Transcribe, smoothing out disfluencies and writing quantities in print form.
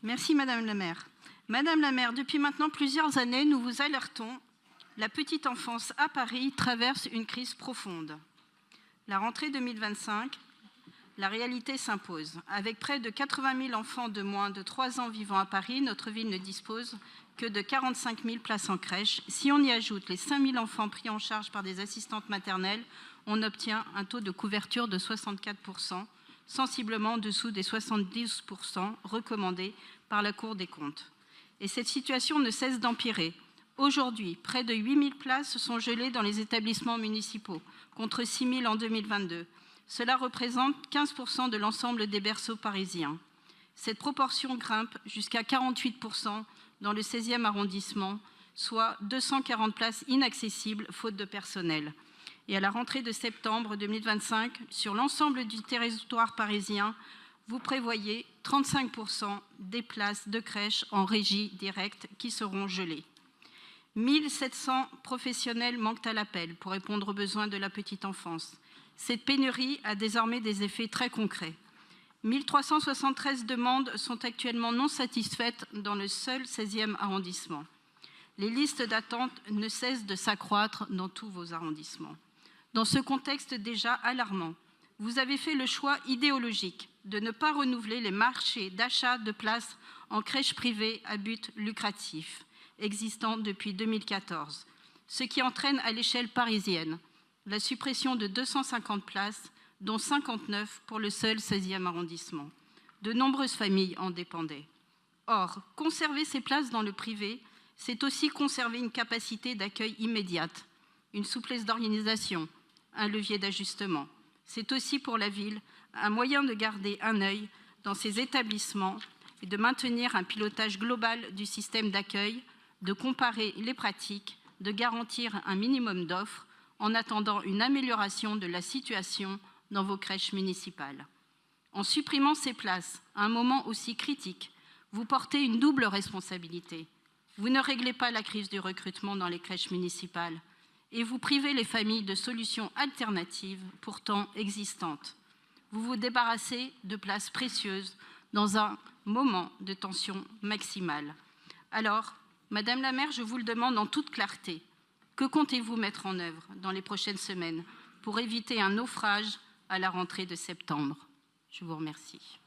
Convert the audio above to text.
Merci Madame la maire. Madame la maire, depuis maintenant plusieurs années, nous vous alertons. La petite enfance à Paris traverse une crise profonde. La rentrée 2025, la réalité s'impose. Avec près de 80 000 enfants de moins de 3 ans vivant à Paris, notre ville ne dispose que de 45 000 places en crèche. Si on y ajoute les 5 000 enfants pris en charge par des assistantes maternelles, on obtient un taux de couverture de 64%, sensiblement en dessous des 70% recommandés par la Cour des comptes. Et cette situation ne cesse d'empirer. Aujourd'hui, près de 8 000 places sont gelées dans les établissements municipaux, contre 6 000 en 2022. Cela représente 15% de l'ensemble des berceaux parisiens. Cette proportion grimpe jusqu'à 48% dans le 16e arrondissement, soit 240 places inaccessibles faute de personnel. Et à la rentrée de septembre 2025, sur l'ensemble du territoire parisien, vous prévoyez 35% des places de crèche en régie directe qui seront gelées. 1 700 professionnels manquent à l'appel pour répondre aux besoins de la petite enfance. Cette pénurie a désormais des effets très concrets. 1 373 demandes sont actuellement non satisfaites dans le seul 16e arrondissement. Les listes d'attente ne cessent de s'accroître dans tous vos arrondissements. Dans ce contexte déjà alarmant, vous avez fait le choix idéologique de ne pas renouveler les marchés d'achat de places en crèche privée à but lucratif, existants depuis 2014, ce qui entraîne à l'échelle parisienne la suppression de 250 places, dont 59 pour le seul 16e arrondissement. De nombreuses familles en dépendaient. Or, conserver ces places dans le privé, c'est aussi conserver une capacité d'accueil immédiate, une souplesse d'organisation, un levier d'ajustement. C'est aussi pour la ville un moyen de garder un œil dans ces établissements et de maintenir un pilotage global du système d'accueil, de comparer les pratiques, de garantir un minimum d'offres en attendant une amélioration de la situation dans vos crèches municipales. En supprimant ces places à un moment aussi critique, vous portez une double responsabilité. Vous ne réglez pas la crise du recrutement dans les crèches municipales et vous privez les familles de solutions alternatives pourtant existantes. Vous vous débarrassez de places précieuses dans un moment de tension maximale. Alors, Madame la maire, je vous le demande en toute clarté. Que comptez-vous mettre en œuvre dans les prochaines semaines pour éviter un naufrage à la rentrée de septembre? Je vous remercie.